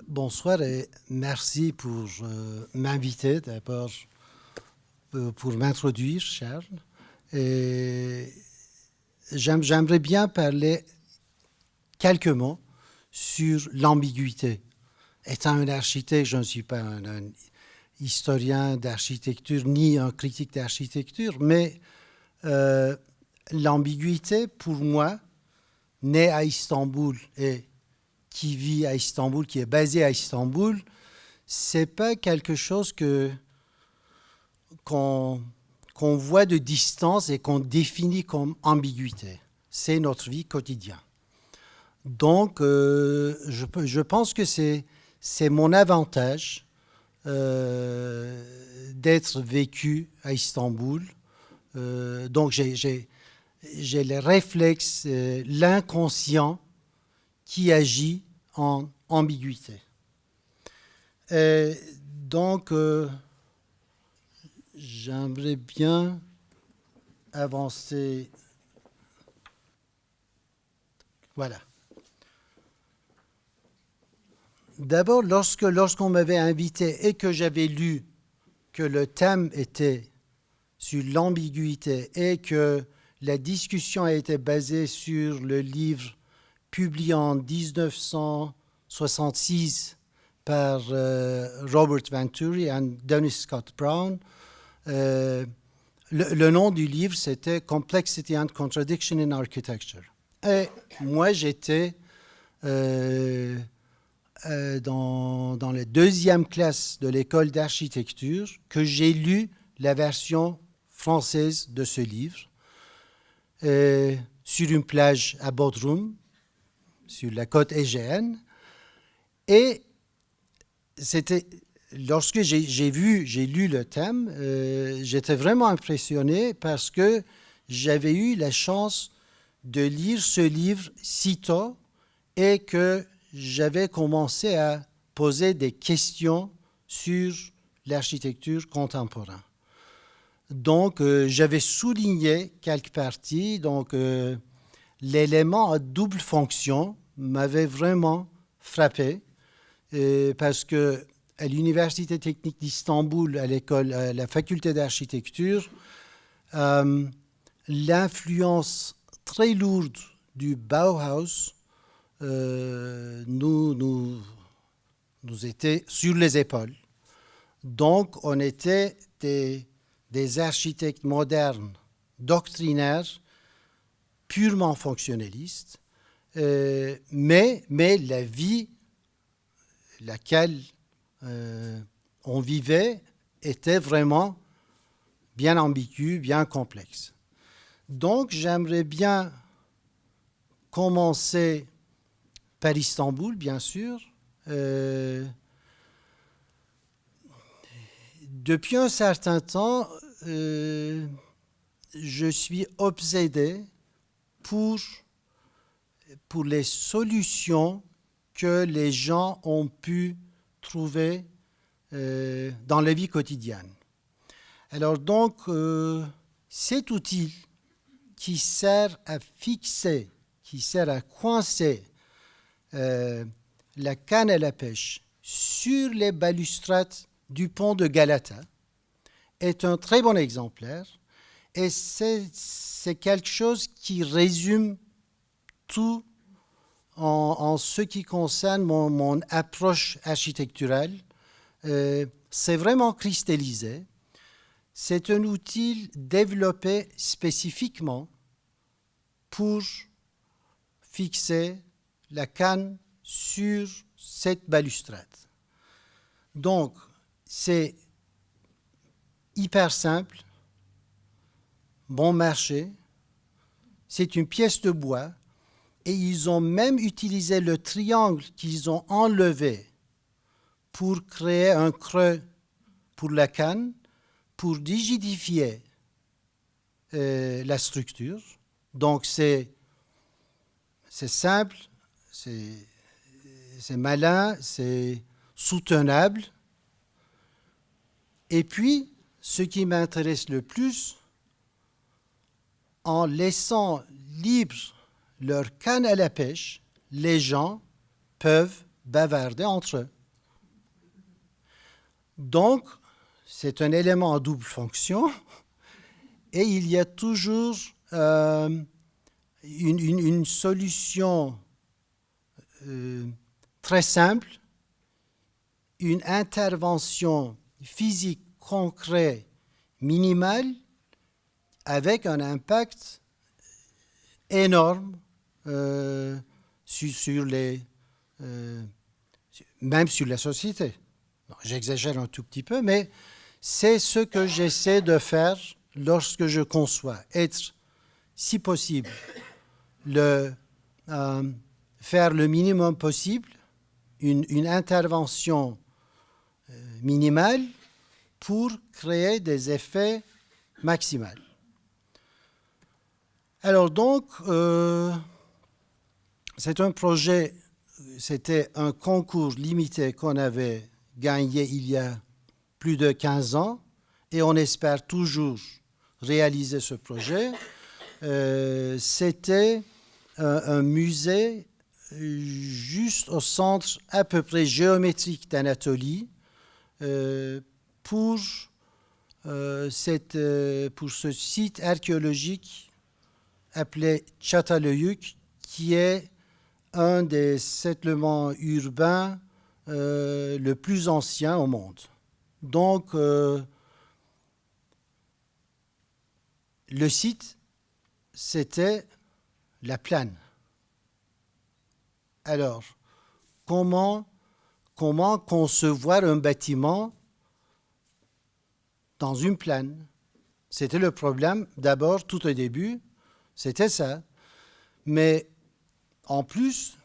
Bonsoir et merci pour m'inviter d'abord pour m'introduire, Charles. Et j'aimerais bien parler quelques mots sur l'ambiguïté. Étant un architecte, je ne suis pas un historien d'architecture ni un critique d'architecture, mais l'ambiguïté, pour moi, né à Istanbul et qui vit à Istanbul, qui est basé à Istanbul, c'est pas quelque chose qu'on voit de distance et qu'on définit comme ambiguïté. C'est notre vie quotidienne. Donc, je pense que c'est mon avantage d'être vécu à Istanbul. Donc, j'ai les réflexes, l'inconscient qui agit en ambiguïté. Et donc, j'aimerais bien avancer. Voilà. D'abord, lorsqu'on m'avait invité et que j'avais lu que le thème était sur l'ambiguïté et que la discussion a été basée sur le livre publié en 1966 par Robert Venturi et Dennis Scott Brown. Le nom du livre, c'était Complexity and Contradiction in Architecture. Et moi, j'étais dans la deuxième classe de l'école d'architecture que j'ai lu la version française de ce livre sur une plage à Bodrum, sur la côte égéenne. Et c'était, lorsque j'ai lu le thème, j'étais vraiment impressionné parce que j'avais eu la chance de lire ce livre si tôt et que j'avais commencé à poser des questions sur l'architecture contemporaine. Donc, j'avais souligné quelques parties. Donc, l'élément à double fonction m'avait vraiment frappé parce que à l'Université technique d'Istanbul, à la faculté d'architecture, l'influence très lourde du Bauhaus nous était sur les épaules. Donc, on était des architectes modernes, doctrinaires, purement fonctionnalistes, mais la vie laquelle on vivait était vraiment bien ambiguë, bien complexe. Donc, j'aimerais bien commencer par Istanbul, bien sûr. Depuis un certain temps, je suis obsédé pour les solutions que les gens ont pu trouver dans la vie quotidienne. Alors donc, cet outil qui sert à fixer, qui sert à coincer la canne à la pêche sur les balustrades du pont de Galata est un très bon exemplaire et c'est quelque chose qui résume tout en ce qui concerne mon approche architecturale. C'est vraiment cristallisé. C'est un outil développé spécifiquement pour fixer la canne sur cette balustrade. Donc, c'est hyper simple, bon marché, c'est une pièce de bois et ils ont même utilisé le triangle qu'ils ont enlevé pour créer un creux pour la canne, pour rigidifier la structure. Donc, c'est simple, c'est malin, c'est soutenable. Et puis, ce qui m'intéresse le plus, en laissant libre leur canne à la pêche, les gens peuvent bavarder entre eux. Donc, c'est un élément à double fonction et il y a toujours une solution très simple, une intervention physique concrète minimale avec un impact énorme sur les, même sur la société. Non, j'exagère un tout petit peu, mais c'est ce que j'essaie de faire lorsque je conçois. Être, si possible, faire le minimum possible, une intervention minimale pour créer des effets maximaux. Alors donc, c'est un projet, c'était un concours limité qu'on avait gagné il y a plus de 15 ans et on espère toujours réaliser ce projet. C'était un musée juste au centre à peu près géométrique d'Anatolie pour ce site archéologique appelé Çatalhöyük, qui est un des settlements urbains le plus ancien au monde. Donc, le site, c'était la plaine. Alors, comment concevoir un bâtiment dans une plaine? C'était le problème, d'abord, tout au début, c'était ça. Mais en plus,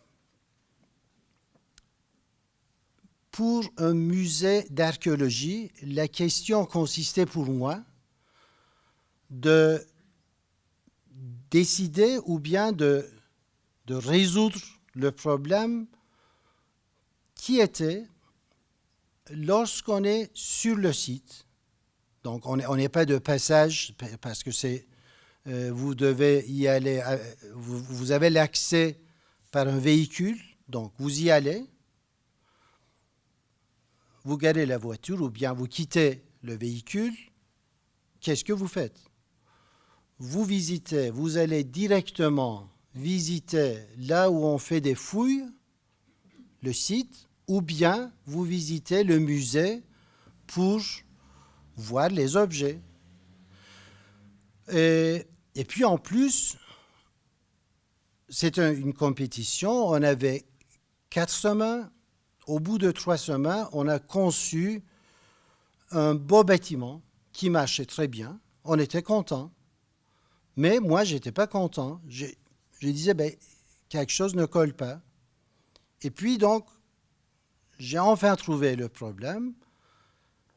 pour un musée d'archéologie, la question consistait pour moi de décider ou bien de résoudre le problème qui était lorsqu'on est sur le site. Donc, on n'est pas de passage parce que vous devez y aller, vous avez l'accès par un véhicule, donc vous y allez, vous garez la voiture ou bien vous quittez le véhicule. Qu'est-ce que vous faites? Vous visitez, vous allez directement visiter là où on fait des fouilles, le site, ou bien vous visitez le musée pour voir les objets. Et puis en plus, c'est une compétition. On avait 4 semaines. Au bout de 3 semaines, on a conçu un beau bâtiment qui marchait très bien. On était contents. Mais moi, je n'étais pas content. Je disais, quelque chose ne colle pas. Et puis donc, j'ai enfin trouvé le problème.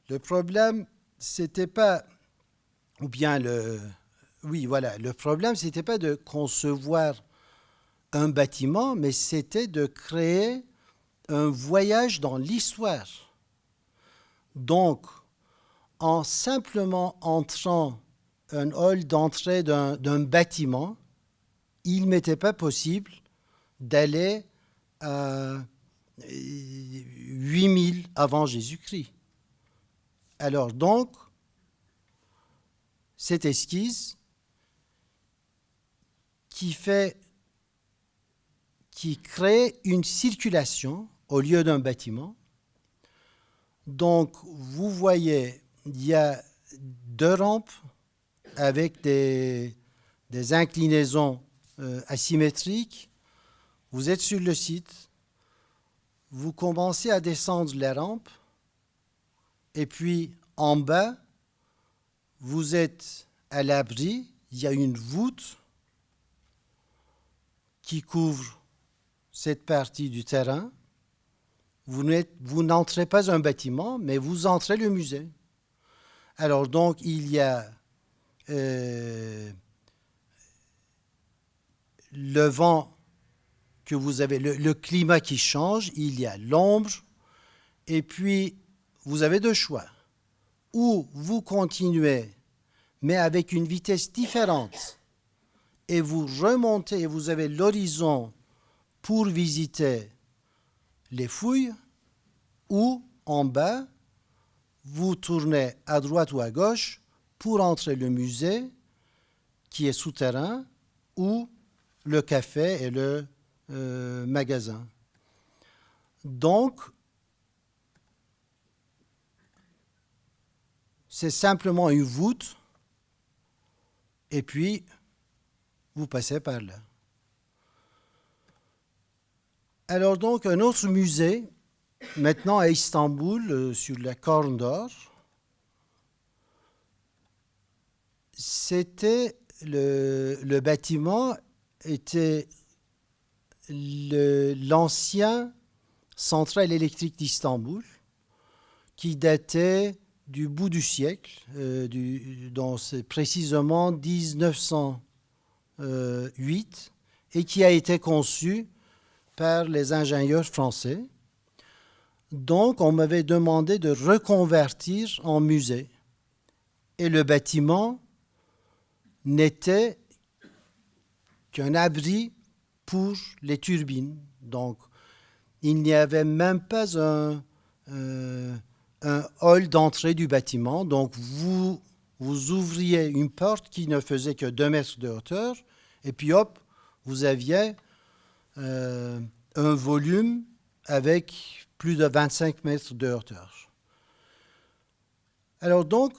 Le problème, c'était pas, ou bien le problème, c'était pas de concevoir un bâtiment, mais c'était de créer un voyage dans l'histoire. Donc, en simplement entrant un hall d'entrée d'un bâtiment, il ne m'était pas possible d'aller à 8000 avant Jésus-Christ. Alors donc, cette esquisse qui crée une circulation au lieu d'un bâtiment. Donc, vous voyez, il y a 2 rampes avec des inclinaisons asymétriques. Vous êtes sur le site, vous commencez à descendre la rampe, et puis en bas, vous êtes à l'abri, il y a une voûte qui couvre cette partie du terrain. Vous n'entrez pas un bâtiment, mais vous entrez le musée. Alors donc, il y a le vent que vous avez, le climat qui change, il y a l'ombre, et puis vous avez 2 choix. Ou vous continuez, mais avec une vitesse différente, et vous remontez et vous avez l'horizon pour visiter les fouilles, ou en bas, vous tournez à droite ou à gauche pour entrer le musée qui est souterrain ou le café et le magasin. Donc, c'est simplement une voûte et puis vous passez par là. Alors donc, un autre musée, maintenant à Istanbul, sur la Corne d'Or, c'était le bâtiment était l'ancien centrale électrique d'Istanbul qui datait du bout du siècle, c'est précisément 1908, et qui a été conçu par les ingénieurs français. Donc, on m'avait demandé de reconvertir en musée. Et le bâtiment n'était qu'un abri pour les turbines. Donc, il n'y avait même pas un hall d'entrée du bâtiment. Donc, vous ouvriez une porte qui ne faisait que 2 mètres de hauteur, et puis hop, vous aviez un volume avec plus de 25 mètres de hauteur. Alors donc,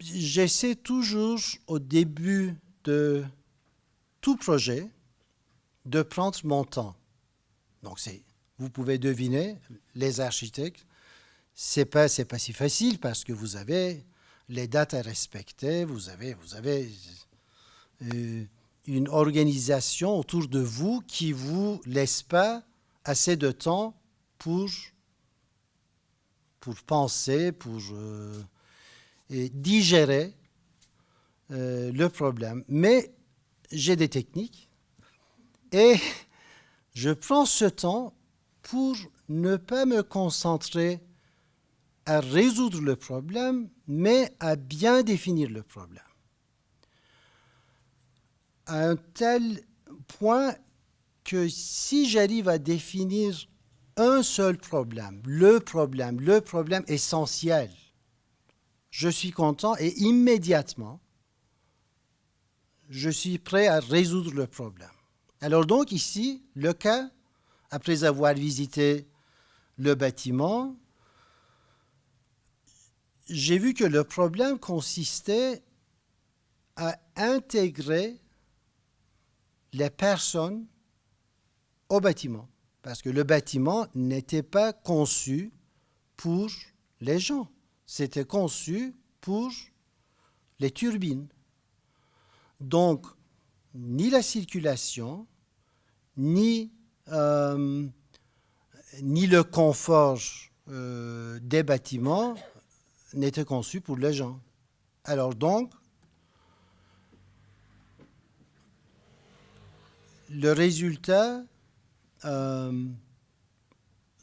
j'essaie toujours au début de tout projet de prendre mon temps. Donc vous pouvez deviner, les architectes, c'est pas si facile parce que vous avez les dates à respecter, vous avez une organisation autour de vous qui vous laisse pas assez de temps pour penser, pour digérer le problème. Mais j'ai des techniques et je prends ce temps pour ne pas me concentrer à résoudre le problème, mais à bien définir le problème. À un tel point que si j'arrive à définir un seul problème, le problème essentiel, je suis content et immédiatement, je suis prêt à résoudre le problème. Alors donc ici, le cas, après avoir visité le bâtiment, j'ai vu que le problème consistait à intégrer les personnes au bâtiment. Parce que le bâtiment n'était pas conçu pour les gens. C'était conçu pour les turbines. Donc, ni la circulation, ni le confort des bâtiments n'étaient conçus pour les gens. Alors donc, le résultat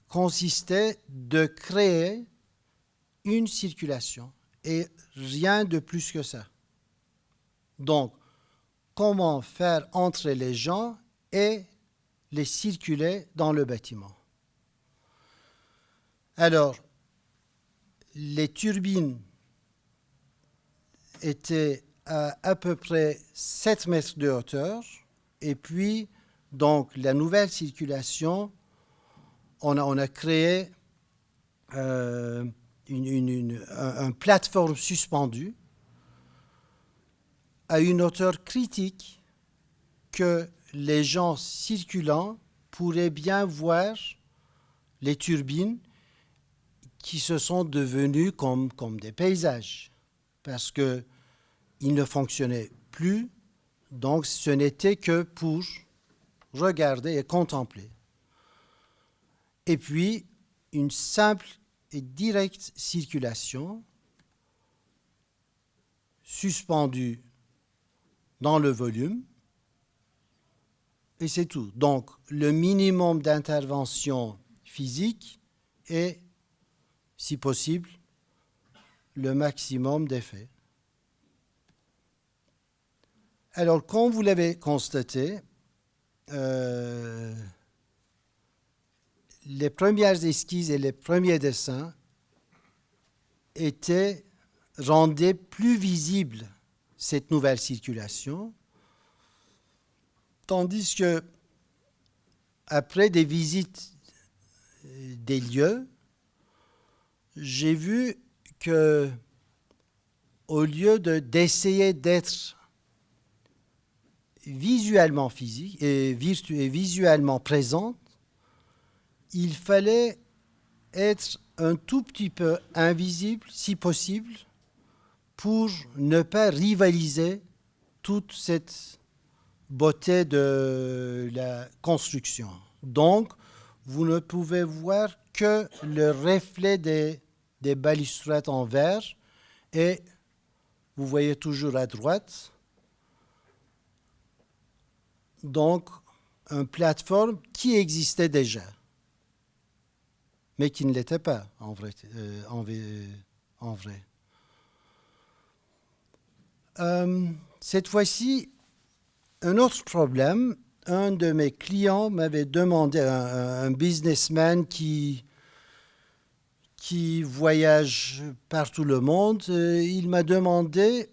consistait de créer une circulation et rien de plus que ça. Donc, comment faire entrer les gens et les circuler dans le bâtiment. Alors, les turbines étaient à peu près 7 mètres de hauteur et puis, donc, la nouvelle circulation, on a créé une plateforme suspendue à une hauteur critique que les gens circulant pourraient bien voir les turbines qui se sont devenues comme des paysages parce qu'ils ne fonctionnaient plus, donc ce n'était que pour regarder et contempler. Et puis, une simple et directe circulation suspendue dans le volume, et c'est tout. Donc, le minimum d'intervention physique et, si possible, le maximum d'effet. Alors, comme vous l'avez constaté, les premières esquisses et les premiers dessins rendaient plus visible cette nouvelle circulation, tandis que après des visites des lieux, j'ai vu que au lieu d'essayer d'être visuellement physique et visuellement présente, il fallait être un tout petit peu invisible, si possible, pour ne pas rivaliser toute cette beauté de la construction. Donc, vous ne pouvez voir que le reflet des balustrades en verre et vous voyez toujours à droite, donc, une plateforme qui existait déjà, mais qui ne l'était pas en vrai. Cette fois-ci, un autre problème. Un de mes clients m'avait demandé, un businessman qui voyage partout le monde, il m'a demandé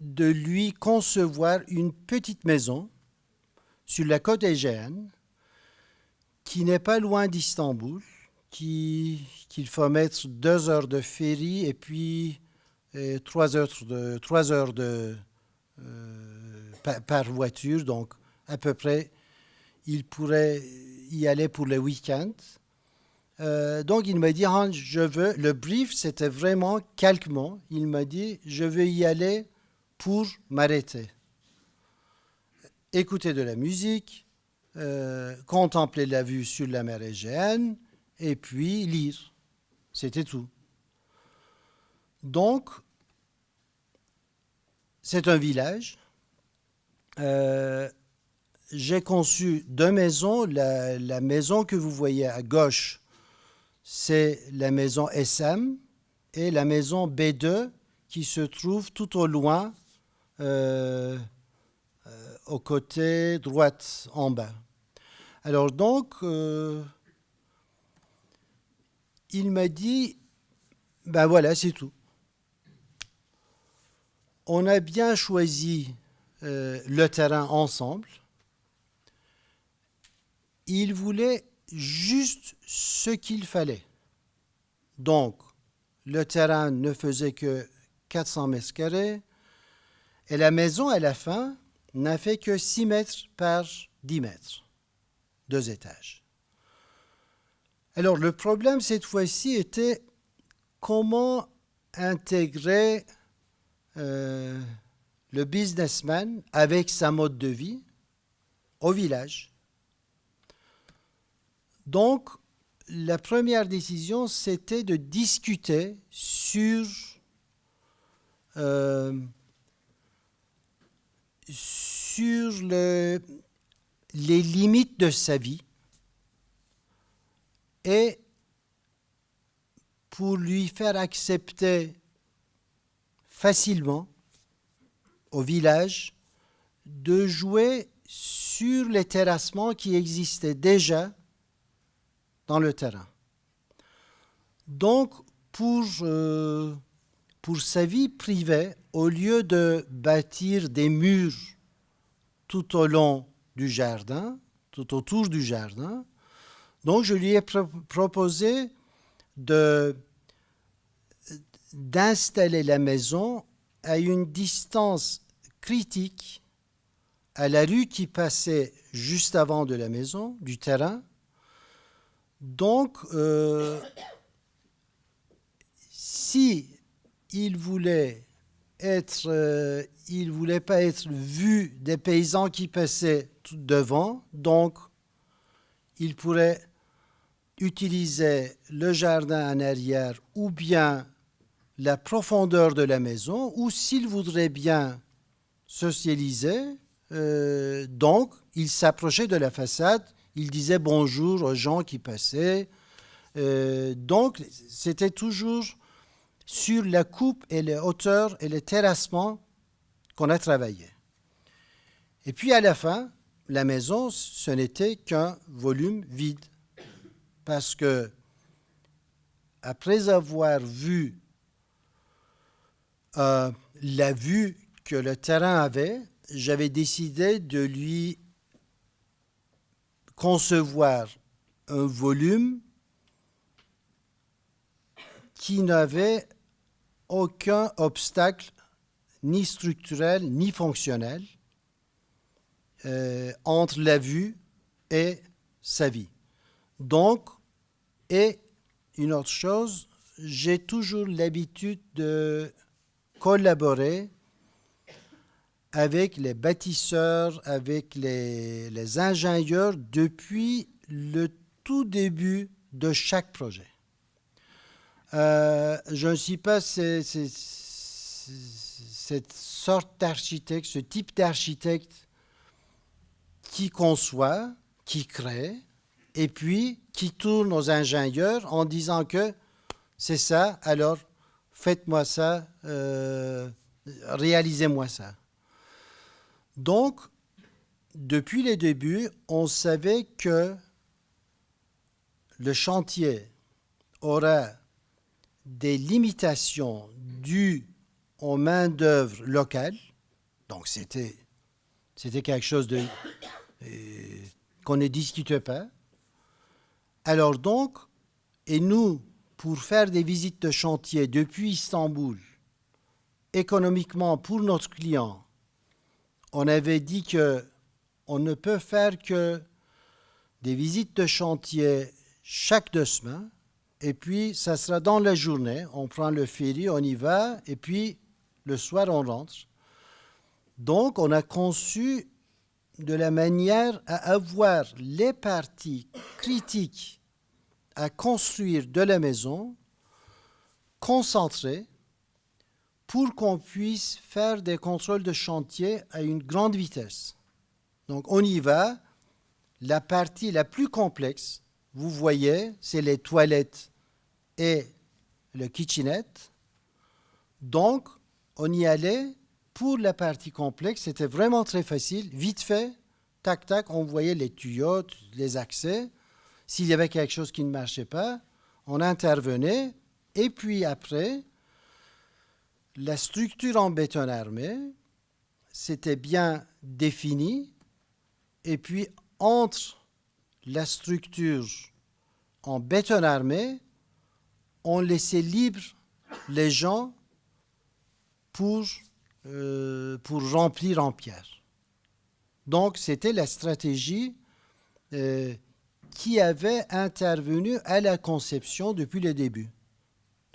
de lui concevoir une petite maison sur la côte égéenne qui n'est pas loin d'Istanbul, qu'il faut mettre 2 heures de ferry et puis 3 heures par voiture, donc à peu près il pourrait y aller pour le week-end. Donc il m'a dit, le brief c'était vraiment calquement, il m'a dit, je veux y aller pour m'arrêter, écouter de la musique, contempler la vue sur la mer Égéenne et puis lire. C'était tout. Donc, c'est un village. J'ai conçu 2 maisons. La maison que vous voyez à gauche, c'est la maison SM et la maison B2 qui se trouve tout au loin, au côté droite en bas. Alors donc, il m'a dit, ben voilà, c'est tout. On a bien choisi le terrain ensemble. Il voulait juste ce qu'il fallait. Donc, le terrain ne faisait que 400 mètres carrés et la maison, à la fin, n'a fait que 6 mètres par 10 mètres, 2 étages. Alors, le problème cette fois-ci était comment intégrer le businessman avec sa mode de vie au village. Donc, la première décision, c'était de discuter sur les limites de sa vie et pour lui faire accepter facilement au village de jouer sur les terrassements qui existaient déjà dans le terrain. Donc, pour sa vie privée, au lieu de bâtir des murs tout au long du jardin, tout autour du jardin, donc je lui ai proposé d'installer la maison à une distance critique à la rue qui passait juste avant de la maison, du terrain. Donc, si il voulait pas être vu des paysans qui passaient tout devant, donc il pourrait utiliser le jardin en arrière ou bien la profondeur de la maison, ou s'il voudrait bien socialiser, donc il s'approchait de la façade, il disait bonjour aux gens qui passaient. Donc c'était toujours sur la coupe et les hauteurs et les terrassements qu'on a travaillé. Et puis à la fin, la maison, ce n'était qu'un volume vide. parce que après avoir vu la vue que le terrain avait, j'avais décidé de lui concevoir un volume qui n'avait aucun obstacle, ni structurel, ni fonctionnel, entre la vue et sa vie. Donc, et une autre chose, j'ai toujours l'habitude de collaborer avec les bâtisseurs, avec les ingénieurs depuis le tout début de chaque projet. Je ne suis pas cette sorte d'architecte, ce type d'architecte qui conçoit, qui crée, et puis qui tourne aux ingénieurs en disant que c'est ça, alors faites-moi ça, réalisez-moi ça. Donc, depuis les débuts, on savait que le chantier aura des limitations dues aux main-d'œuvre locales. Donc, c'était quelque chose qu'on ne discutait pas. Alors donc, et nous, pour faire des visites de chantier depuis Istanbul, économiquement pour notre client, on avait dit qu'on ne peut faire que des visites de chantier chaque 2 semaines, et puis ça sera dans la journée, on prend le ferry, on y va, et puis le soir on rentre. Donc on a conçu de la manière à avoir les parties critiques à construire de la maison concentrées pour qu'on puisse faire des contrôles de chantier à une grande vitesse. Donc on y va. La partie la plus complexe, vous voyez, c'est les toilettes et le kitchenette. Donc on y allait pour la partie complexe. C'était vraiment très facile, vite fait, tac, tac, on voyait les tuyaux, les accès. S'il y avait quelque chose qui ne marchait pas, on intervenait. Et puis après, la structure en béton armé, c'était bien défini. Et puis, entre la structure en béton armé, on laissait libre les gens pour remplir en pierre. Donc, c'était la stratégie qui avait intervenu à la conception depuis le début.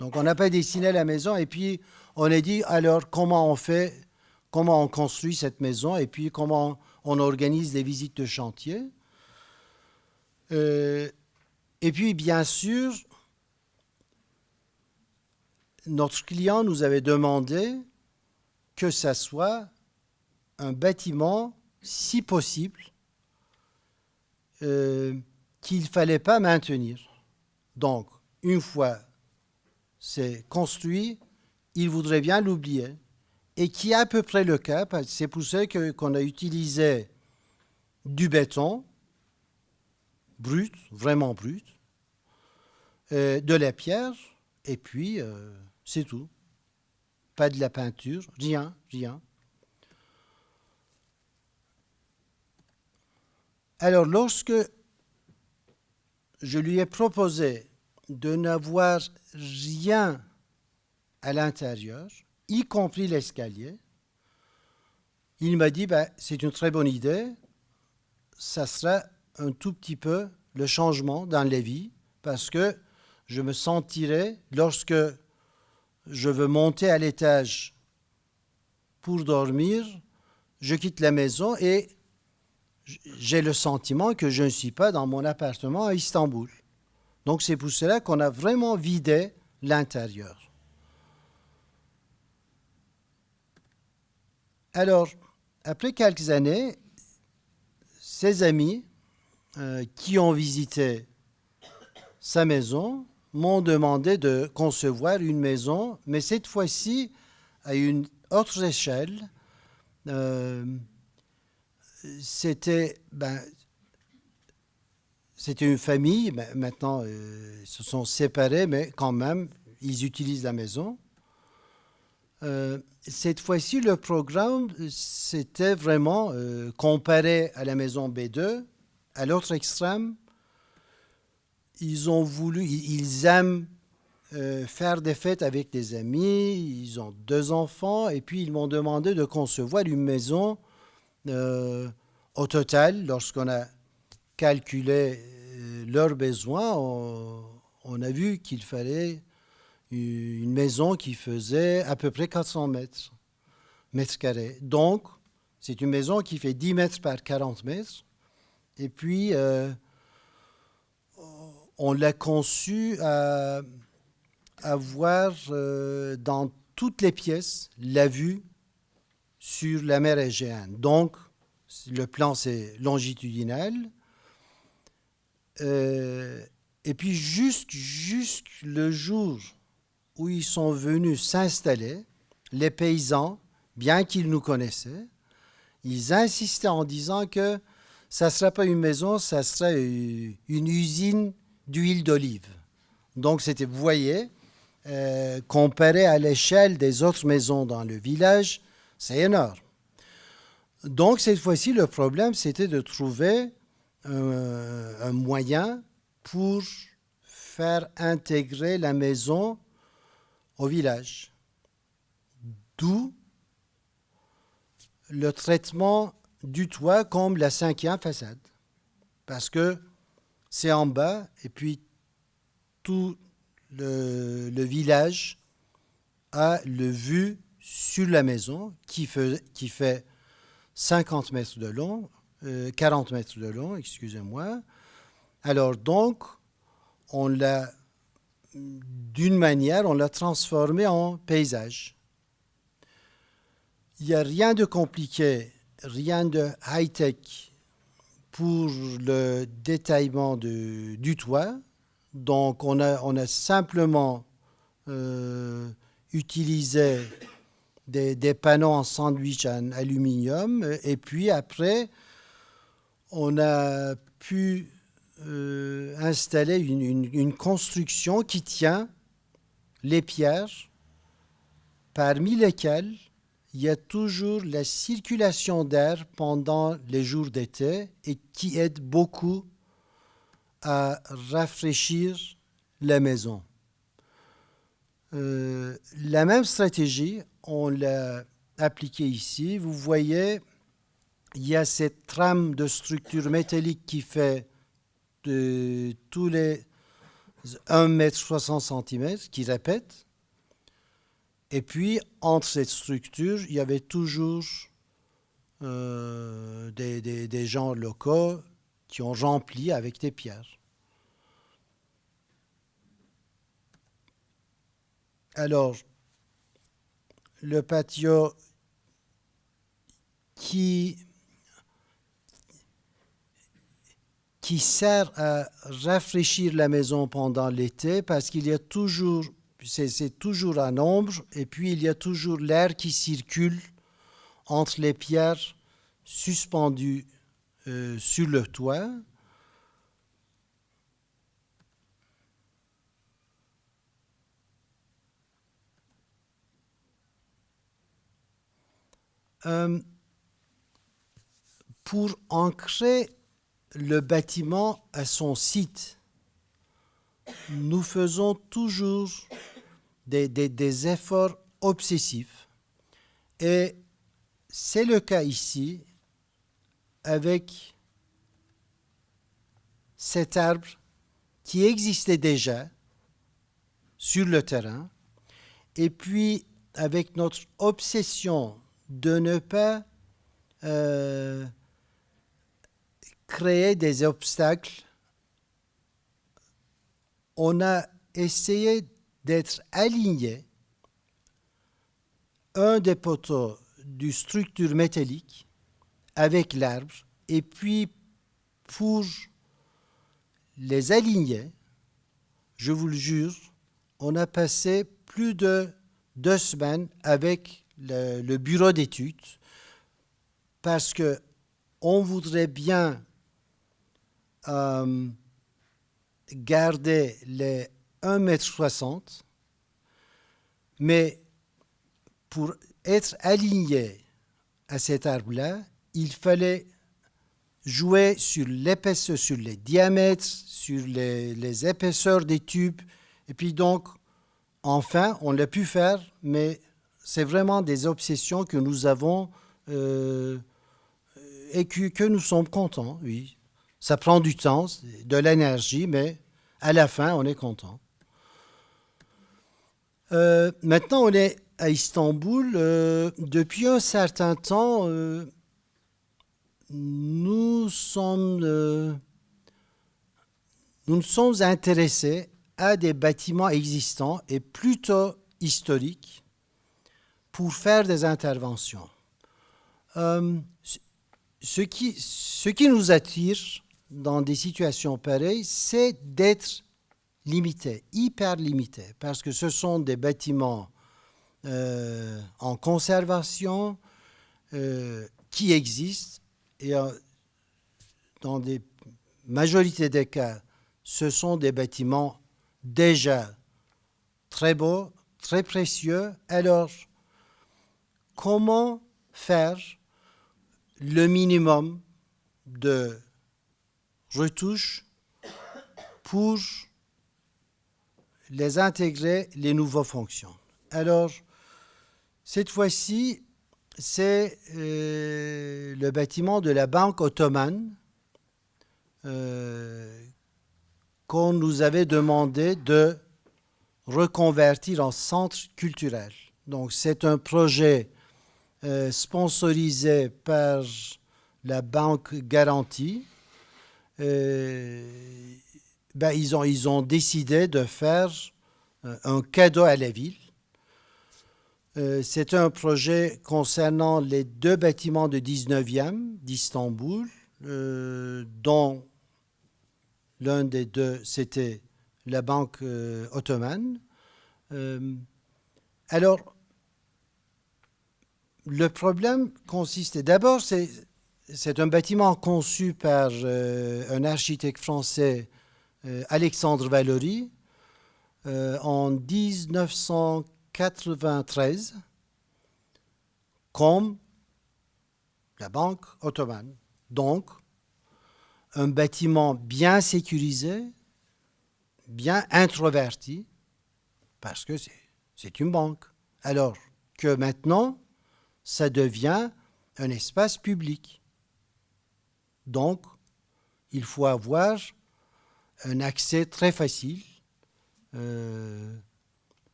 Donc, on n'a pas dessiné la maison et puis on a dit, alors, comment on fait, comment on construit cette maison et puis comment on organise des visites de chantier. Et puis, bien sûr, notre client nous avait demandé que ça soit un bâtiment, si possible, qu'il ne fallait pas maintenir. Donc, une fois c'est construit, il voudrait bien l'oublier. Et qui est à peu près le cas, c'est pour ça qu'on a utilisé du béton brut, vraiment brut, de la pierre, et puis c'est tout. Pas de la peinture, rien. Alors, lorsque je lui ai proposé de n'avoir rien à l'intérieur, y compris l'escalier, il m'a dit, c'est une très bonne idée, ça sera un tout petit peu le changement dans la vie, parce que je me sentirais, lorsque je veux monter à l'étage pour dormir, je quitte la maison et j'ai le sentiment que je ne suis pas dans mon appartement à Istanbul. Donc c'est pour cela qu'on a vraiment vidé l'intérieur. Alors, après quelques années, ses amis qui ont visité sa maison m'ont demandé de concevoir une maison, mais cette fois-ci à une autre échelle. C'était c'était une famille. Maintenant, ils se sont séparés, mais quand même, ils utilisent la maison. Cette fois-ci, le programme, c'était vraiment comparé à la maison B2. À l'autre extrême, ils aiment faire des fêtes avec des amis. Ils ont 2 enfants et puis ils m'ont demandé de concevoir une maison. Au total, lorsqu'on a calculé leurs besoins, on a vu qu'il fallait une maison qui faisait à peu près 400 mètres carrés. Donc, c'est une maison qui fait 10 mètres par 40 mètres. Et puis, on l'a conçue à avoir dans toutes les pièces la vue sur la mer Égéenne. Donc, le plan, c'est longitudinal. Et puis, juste le jour où ils sont venus s'installer, les paysans, bien qu'ils nous connaissaient, ils insistaient en disant que ça ne sera pas une maison, ça sera une usine d'huile d'olive. Donc, c'était, vous voyez, comparé à l'échelle des autres maisons dans le village, c'est énorme. Donc, cette fois-ci, le problème, c'était de trouver un moyen pour faire intégrer la maison au village. D'où le traitement du toit comme la 5e façade. Parce que c'est en bas et puis tout le village a le vue sur la maison qui fait 50 mètres de long, 40 mètres de long, excusez-moi. Alors donc, d'une manière, on l'a transformé en paysage. Il n'y a rien de compliqué, rien de high-tech pour le détaillement du toit. Donc, on a simplement utilisé des panneaux en sandwich en aluminium. Et puis après, on a pu installer une construction qui tient les pierres, parmi lesquelles il y a toujours la circulation d'air pendant les jours d'été et qui aide beaucoup à rafraîchir la maison. La même stratégie, on l'a appliquée ici. Vous voyez, il y a cette trame de structure métallique qui fait de tous les 1,60 m qui répète. Et puis, entre cette structure, il y avait toujours des gens locaux qui ont rempli avec des pierres. Alors, le patio qui sert à rafraîchir la maison pendant l'été parce qu'il y a toujours, c'est toujours à l'ombre et puis il y a toujours l'air qui circule entre les pierres suspendues sur le toit. Pour ancrer le bâtiment à son site, nous faisons toujours des efforts obsessifs. Et c'est le cas ici avec cet arbre qui existait déjà sur le terrain. Et puis, avec notre obsession de ne pas créer des obstacles, on a essayé d'être aligné un des poteaux du structure métallique avec l'arbre et puis pour les aligner, je vous le jure, on a passé plus de 2 semaines avec le bureau d'études parce que on voudrait bien garder les 1,60 m, mais pour être aligné à cet arbre-là, il fallait jouer sur l'épaisseur, sur les diamètres, sur les épaisseurs des tubes. Et puis donc, enfin, on l'a pu faire, mais c'est vraiment des obsessions que nous avons et que nous sommes contents, oui. Ça prend du temps, de l'énergie, mais à la fin, on est content. Maintenant, on est à Istanbul. Depuis un certain temps, nous nous sommes intéressés à des bâtiments existants et plutôt historiques pour faire des interventions. Ce qui nous attire dans des situations pareilles, c'est d'être limité, hyper limité, parce que ce sont des bâtiments en conservation qui existent et dans des majorités des cas, ce sont des bâtiments déjà très beaux, très précieux. Alors, comment faire le minimum de retouches pour les intégrer les nouvelles fonctions? Alors, cette fois-ci, c'est le bâtiment de la Banque ottomane qu'on nous avait demandé de reconvertir en centre culturel. Donc, c'est un projet sponsorisé par la Banque Garantie. Ils ont décidé de faire un cadeau à la ville. C'est un projet concernant les deux bâtiments du 19e d'Istanbul, dont l'un des deux, c'était la Banque ottomane. Alors, le problème consistait d'abord, c'est un bâtiment conçu par un architecte français, Alexandre Vallori, en 1993, comme la Banque ottomane. Donc, un bâtiment bien sécurisé, bien introverti, parce que c'est une banque. Alors que maintenant, ça devient un espace public. Donc, il faut avoir un accès très facile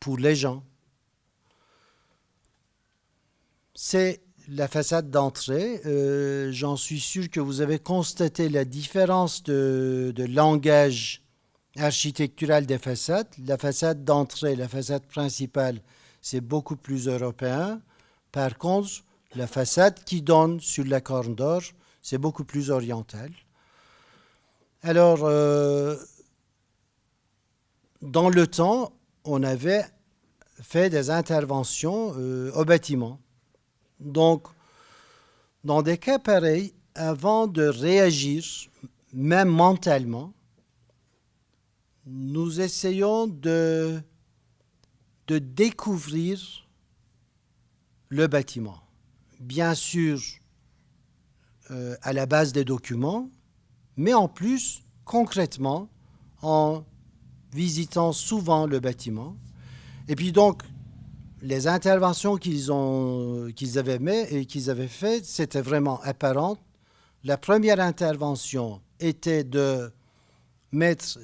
pour les gens. C'est la façade d'entrée. J'en suis sûr que vous avez constaté la différence de langage architectural des façades. La façade d'entrée, la façade principale, c'est beaucoup plus européen. Par contre, la façade qui donne sur la Corne d'Or, c'est beaucoup plus oriental. Alors, dans le temps, on avait fait des interventions au bâtiment. Donc, dans des cas pareils, avant de réagir, même mentalement, nous essayons de découvrir le bâtiment. Bien sûr, à la base des documents, mais en plus, concrètement, en visitant souvent le bâtiment. Et puis donc, les interventions qu'ils avaient faites, c'était vraiment apparent. La première intervention était de mettre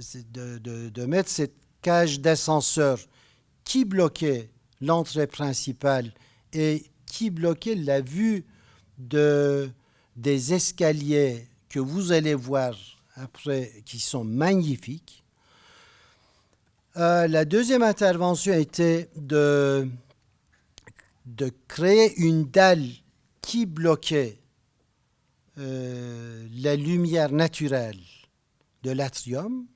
cette cage d'ascenseur qui bloquait l'entrée principale et qui bloquait la vue des escaliers que vous allez voir après, qui sont magnifiques. La deuxième intervention était de créer une dalle qui bloquait la lumière naturelle de l'atrium.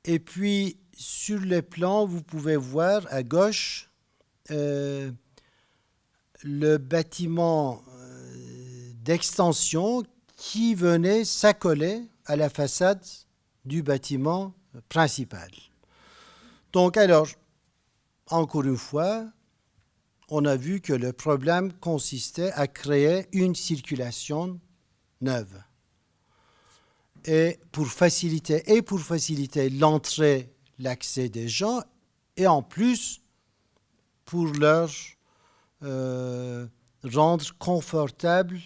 Et puis, sur le plan, vous pouvez voir à gauche le bâtiment d'extension qui venait s'accoler à la façade du bâtiment principal. Donc alors, encore une fois, on a vu que le problème consistait à créer une circulation neuve. Et pour faciliter l'entrée, l'accès des gens, et en plus pour leur rendre confortable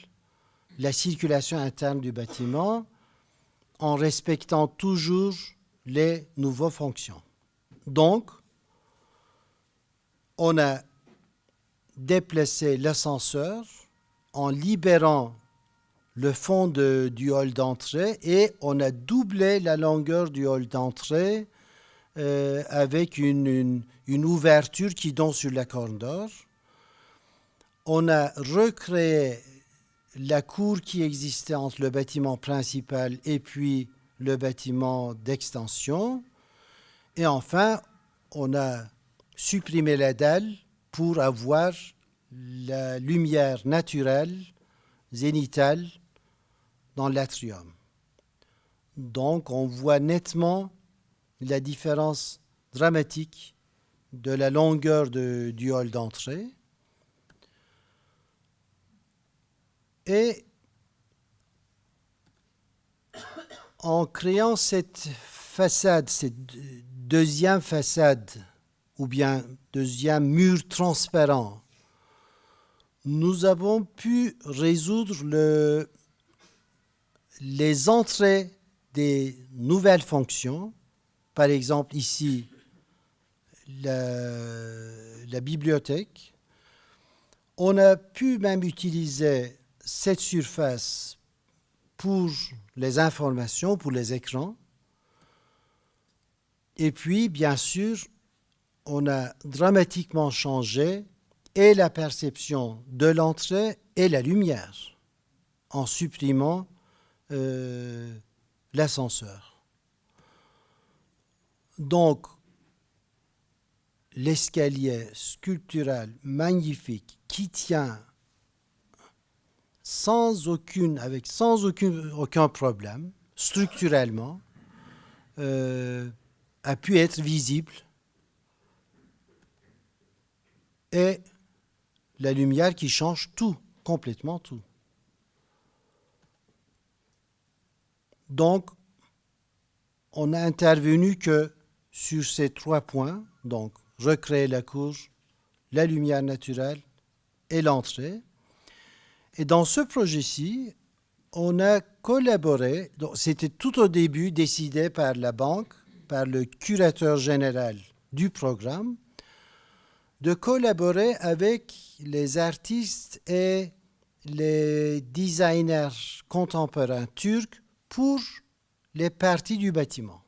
la circulation interne du bâtiment en respectant toujours les nouvelles fonctions. Donc, on a déplacé l'ascenseur en libérant le fond du hall d'entrée et on a doublé la longueur du hall d'entrée avec une ouverture qui donne sur la corridor. On a recréé la cour qui existait entre le bâtiment principal et puis le bâtiment d'extension. Et enfin, on a supprimé la dalle pour avoir la lumière naturelle, zénithale, dans l'atrium. Donc, on voit nettement la différence dramatique de la longueur du hall d'entrée. Et en créant cette façade, cette deuxième façade, ou bien deuxième mur transparent, nous avons pu résoudre les entrées des nouvelles fonctions. Par exemple, ici, la bibliothèque. On a pu même utiliser cette surface pour les informations, pour les écrans. Et puis, bien sûr, on a dramatiquement changé et la perception de l'entrée et la lumière en supprimant l'ascenseur. Donc, l'escalier sculptural magnifique qui tient sans aucun problème, structurellement, a pu être visible et la lumière qui change tout, complètement tout. Donc, on n'a intervenu que sur ces 3 points, donc recréer la cour, la lumière naturelle et l'entrée. Et dans ce projet-ci, on a collaboré, donc c'était tout au début décidé par la banque, par le curateur général du programme, de collaborer avec les artistes et les designers contemporains turcs pour les parties du bâtiment.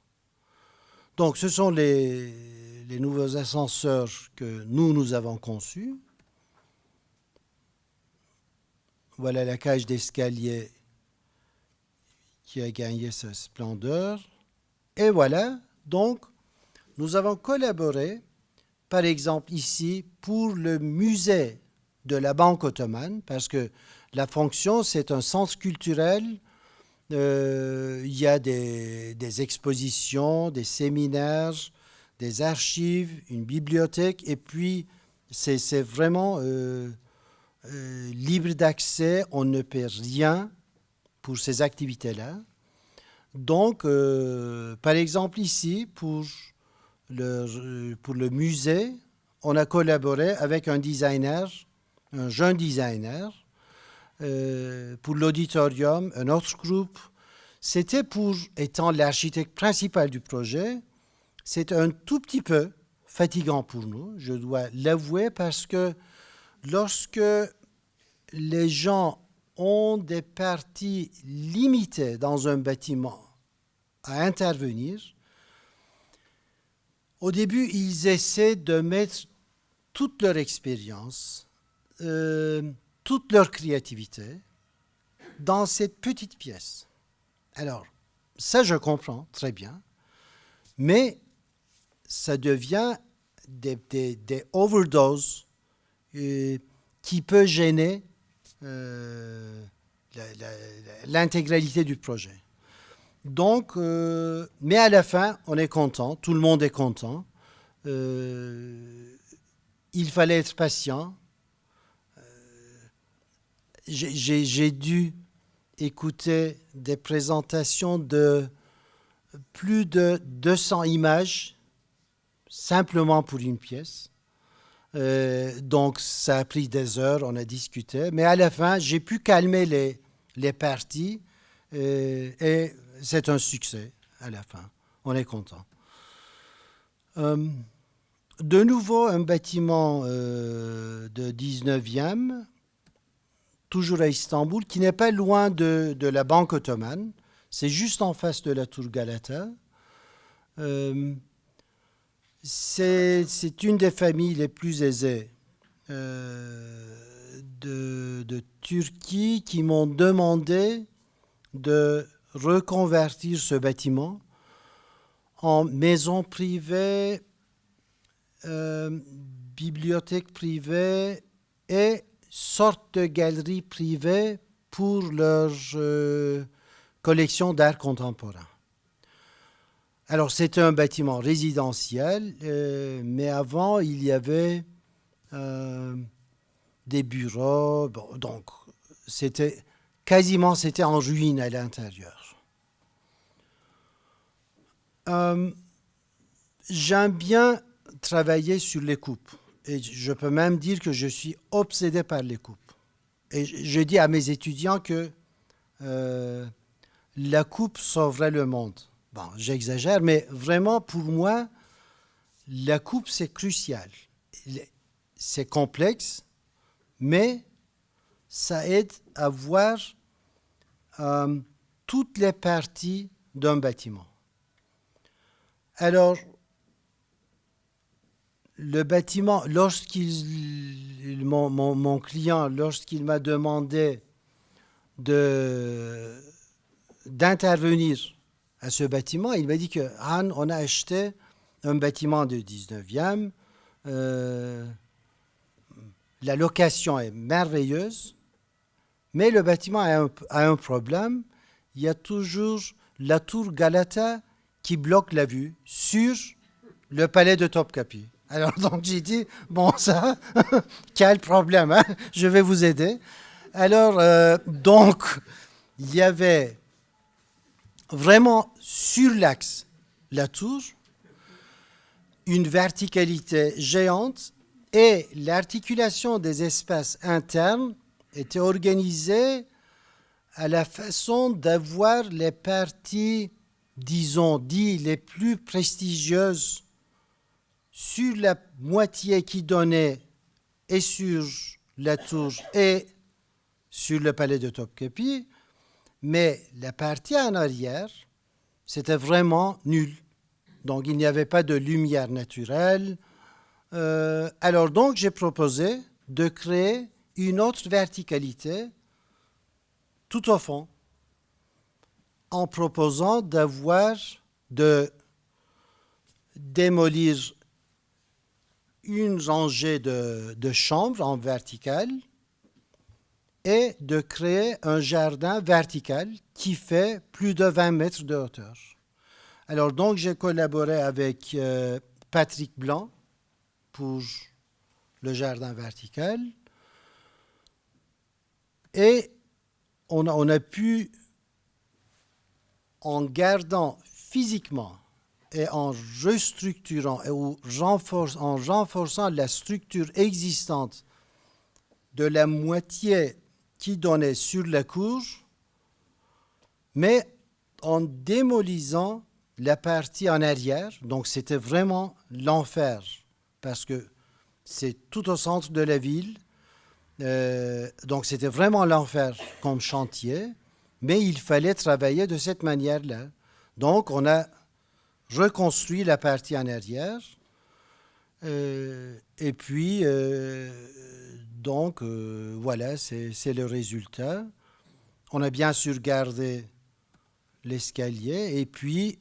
Donc, ce sont les nouveaux ascenseurs que nous avons conçus. Voilà la cage d'escalier qui a gagné sa splendeur. Et voilà, donc, nous avons collaboré, par exemple ici, pour le musée de la Banque ottomane, parce que la fonction, c'est un centre culturel. Il y a des expositions, des séminaires, des archives, une bibliothèque, et puis c'est vraiment libre d'accès, on ne paie rien pour ces activités-là. Donc, par exemple ici, pour le musée, on a collaboré avec un designer, un jeune designer. Pour l'auditorium, un autre groupe. C'était pour, étant l'architecte principal du projet, c'est un tout petit peu fatigant pour nous, je dois l'avouer, parce que lorsque les gens ont des parties limitées dans un bâtiment à intervenir, au début, ils essaient de mettre toute leur expérience, toute leur créativité dans cette petite pièce. Alors, ça je comprends très bien, mais ça devient des overdoses qui peut gêner l'intégralité du projet. Donc, mais à la fin, on est content, tout le monde est content. Il fallait être patient. J'ai dû écouter des présentations de plus de 200 images simplement pour une pièce. Donc, ça a pris des heures, on a discuté. Mais à la fin, j'ai pu calmer les parties et c'est un succès à la fin. On est content. De nouveau, un bâtiment de 19e, toujours à Istanbul, qui n'est pas loin de la Banque ottomane. C'est juste en face de la tour Galata. C'est une des familles les plus aisées de Turquie qui m'ont demandé de reconvertir ce bâtiment en maison privée, bibliothèque privée et sorte de galerie privée pour leur collection d'art contemporain. Alors, c'était un bâtiment résidentiel, mais avant, il y avait des bureaux. Bon, donc, c'était en ruine à l'intérieur. J'aime bien travailler sur les coupes. Et je peux même dire que je suis obsédé par les coupes. Et je dis à mes étudiants que la coupe sauverait le monde. Bon, j'exagère, mais vraiment, pour moi, la coupe, c'est crucial. C'est complexe, mais ça aide à voir toutes les parties d'un bâtiment. Alors, le bâtiment, mon client, lorsqu'il m'a demandé d'intervenir à ce bâtiment, il m'a dit que Han, on a acheté un bâtiment de 19e, la location est merveilleuse, mais le bâtiment a un problème. Il y a toujours la tour Galata qui bloque la vue sur le palais de Topkapi. Alors donc j'ai dit, bon ça, quel problème, hein? Je vais vous aider. Alors donc, il y avait vraiment sur l'axe, la tour, une verticalité géante et l'articulation des espaces internes était organisée à la façon d'avoir les parties, disons, les plus prestigieuses sur la moitié qui donnait et sur la tour et sur le palais de Topkapi, mais la partie en arrière, c'était vraiment nul. Donc, il n'y avait pas de lumière naturelle. Alors donc, j'ai proposé de créer une autre verticalité tout au fond, en proposant de démolir une rangée de chambres en verticale et de créer un jardin vertical qui fait plus de 20 mètres de hauteur. Alors donc, j'ai collaboré avec Patrick Blanc pour le jardin vertical et on a pu, en gardant physiquement et en restructurant et en renforçant la structure existante de la moitié qui donnait sur la cour, mais en démolisant la partie en arrière. Donc c'était vraiment l'enfer parce que c'est tout au centre de la ville. Donc c'était vraiment l'enfer comme chantier, mais il fallait travailler de cette manière-là. Donc on a reconstruit la partie en arrière et puis donc voilà, c'est le résultat. On a bien sûr gardé l'escalier et puis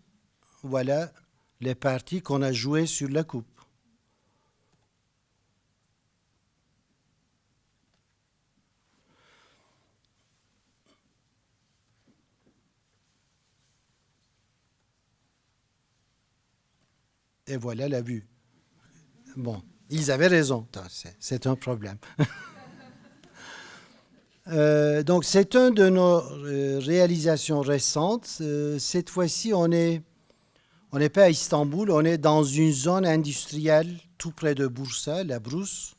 voilà les parties qu'on a jouées sur la coupe. et voilà la vue. Bon, ils avaient raison, c'est un problème. Donc, c'est une de nos réalisations récentes. Cette fois-ci, on n'est pas à Istanbul, on est dans une zone industrielle tout près de Bursa, la Brousse,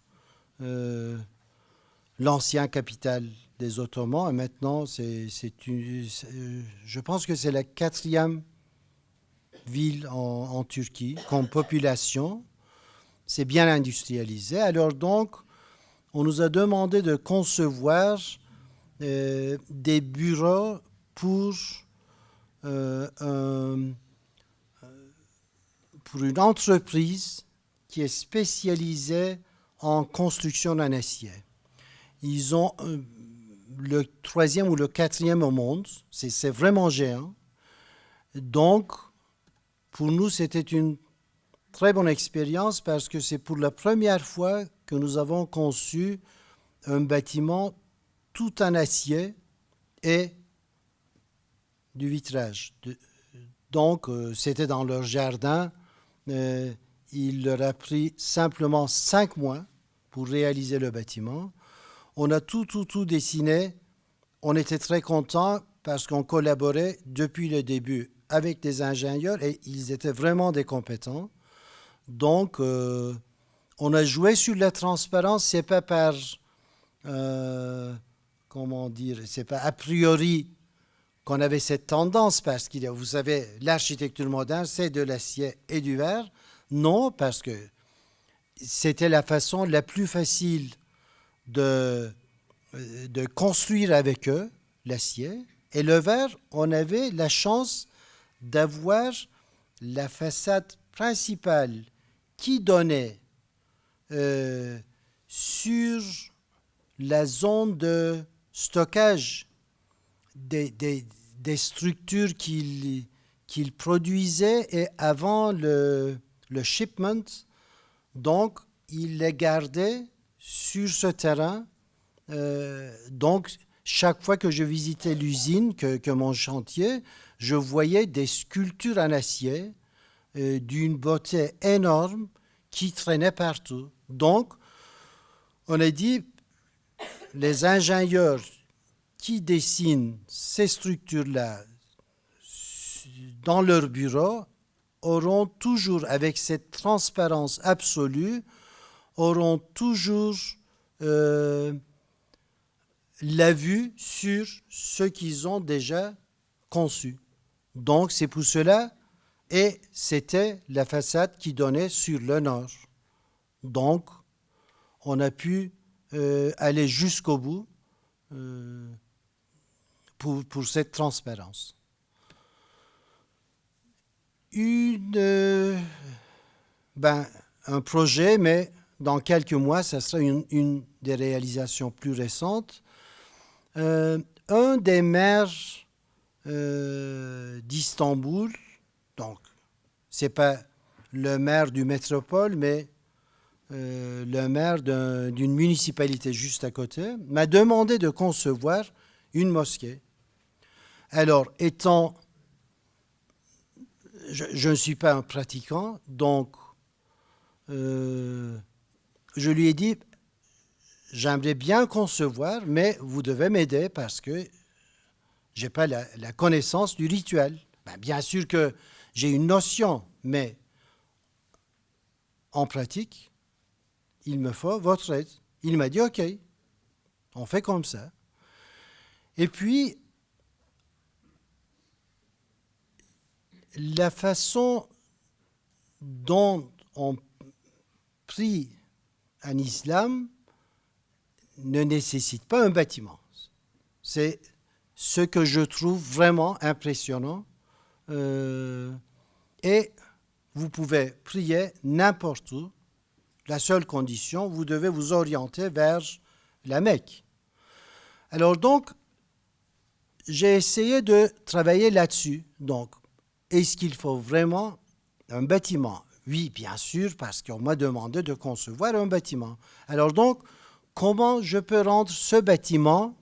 l'ancien capitale des Ottomans. Et maintenant, je pense que c'est la 4e ville en Turquie comme population. C'est bien industrialisé. Alors donc, on nous a demandé de concevoir des bureaux pour une entreprise qui est spécialisée en construction en acier. Ils ont le 3e ou le 4e au monde. C'est vraiment géant. Donc, pour nous, c'était une très bonne expérience parce que c'est pour la première fois que nous avons conçu un bâtiment tout en acier et du vitrage. Donc, c'était dans leur jardin. Il leur a pris simplement 5 mois pour réaliser le bâtiment. On a tout dessiné. On était très contents parce qu'on collaborait depuis le début avec des ingénieurs et ils étaient vraiment des compétents. Donc, on a joué sur la transparence. C'est pas par, c'est pas a priori qu'on avait cette tendance parce que vous savez, l'architecture moderne, c'est de l'acier et du verre. Non, parce que c'était la façon la plus facile de construire avec eux l'acier. Et le verre, on avait la chance d'avoir la façade principale qui donnait sur la zone de stockage des structures qu'il produisait et avant le shipment. Donc, il les gardait sur ce terrain. Donc, chaque fois que je visitais l'usine, que mon chantier, je voyais des sculptures en acier d'une beauté énorme qui traînaient partout. Donc, on a dit, les ingénieurs qui dessinent ces structures-là dans leur bureau auront toujours, avec cette transparence absolue, auront toujours la vue sur ce qu'ils ont déjà conçu. Donc, c'est pour cela, et c'était la façade qui donnait sur le nord. Donc, on a pu aller jusqu'au bout pour cette transparence. Un projet, mais dans quelques mois, ça sera une des réalisations plus récentes. Un des maires d'Istanbul, donc c'est pas le maire du métropole, mais le maire d'une municipalité juste à côté, m'a demandé de concevoir une mosquée. Alors, je ne suis pas un pratiquant, donc je lui ai dit, j'aimerais bien concevoir, mais vous devez m'aider parce que je n'ai pas la connaissance du rituel. Bien sûr que j'ai une notion, mais en pratique, il me faut votre aide. Il m'a dit, OK, on fait comme ça. Et puis, la façon dont on prie en islam ne nécessite pas un bâtiment. C'est ce que je trouve vraiment impressionnant. Et vous pouvez prier n'importe où. La seule condition, vous devez vous orienter vers la Mecque. Alors donc, j'ai essayé de travailler là-dessus. Donc, est-ce qu'il faut vraiment un bâtiment? Oui, bien sûr, parce qu'on m'a demandé de concevoir un bâtiment. Alors donc, comment je peux rendre ce bâtiment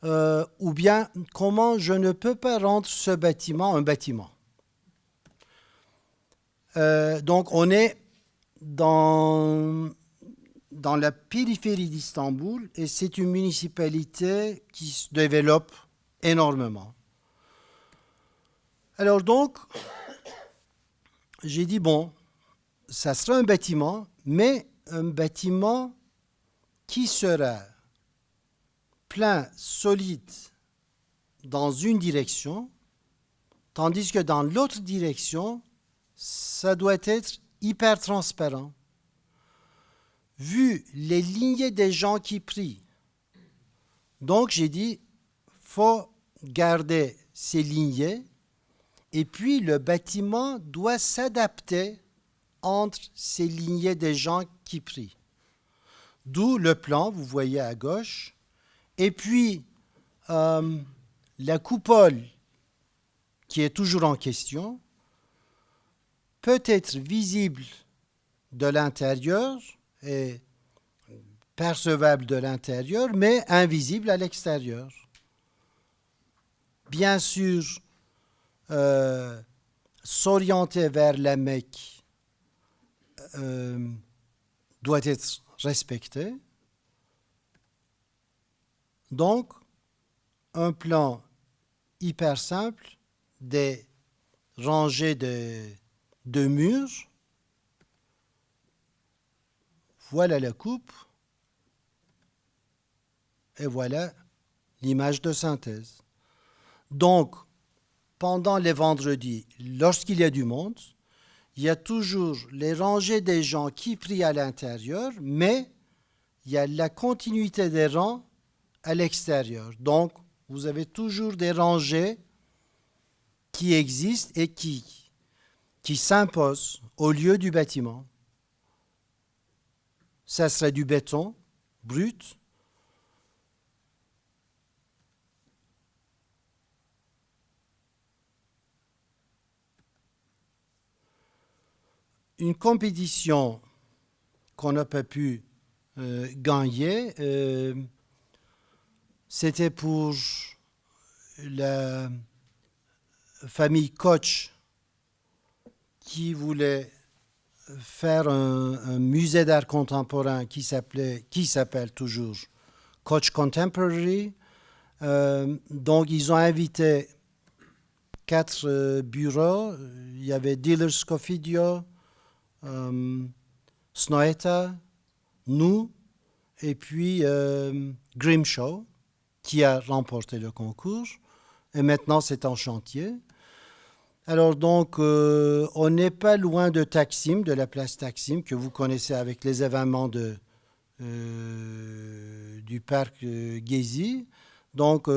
ou bien comment je ne peux pas rendre ce bâtiment un bâtiment? Donc, on est dans la périphérie d'Istanbul et c'est une municipalité qui se développe énormément. Alors donc, j'ai dit, bon, ça sera un bâtiment, mais un bâtiment qui sera plein, solide dans une direction, tandis que dans l'autre direction, ça doit être hyper transparent. Vu les lignées des gens qui prient. Donc j'ai dit, faut garder ces lignées et puis le bâtiment doit s'adapter entre ces lignées des gens qui prient. D'où le plan, vous voyez à gauche. Et puis la coupole qui est toujours en question peut être visible de l'intérieur et percevable de l'intérieur, mais invisible à l'extérieur. Bien sûr, s'orienter vers la Mecque doit être respecté. Donc, un plan hyper simple, des rangées de murs. Voilà la coupe. Et voilà l'image de synthèse. Donc, pendant les vendredis, lorsqu'il y a du monde, il y a toujours les rangées des gens qui prient à l'intérieur, mais il y a la continuité des rangs à l'extérieur. Donc, vous avez toujours des rangées qui existent et qui s'imposent au lieu du bâtiment. Ça serait du béton brut. Une compétition qu'on n'a pas pu gagner, c'était pour la famille Koç qui voulait faire un musée d'art contemporain qui s'appelle toujours Koç Contemporary. Donc, ils ont invité 4 bureaux. Il y avait Diller Scofidio, Snoeta, nous, et puis Grimshaw, qui a remporté le concours. Et maintenant, c'est en chantier. Alors donc, on n'est pas loin de Taksim, de la place Taksim, que vous connaissez avec les événements du parc Gezi. Donc,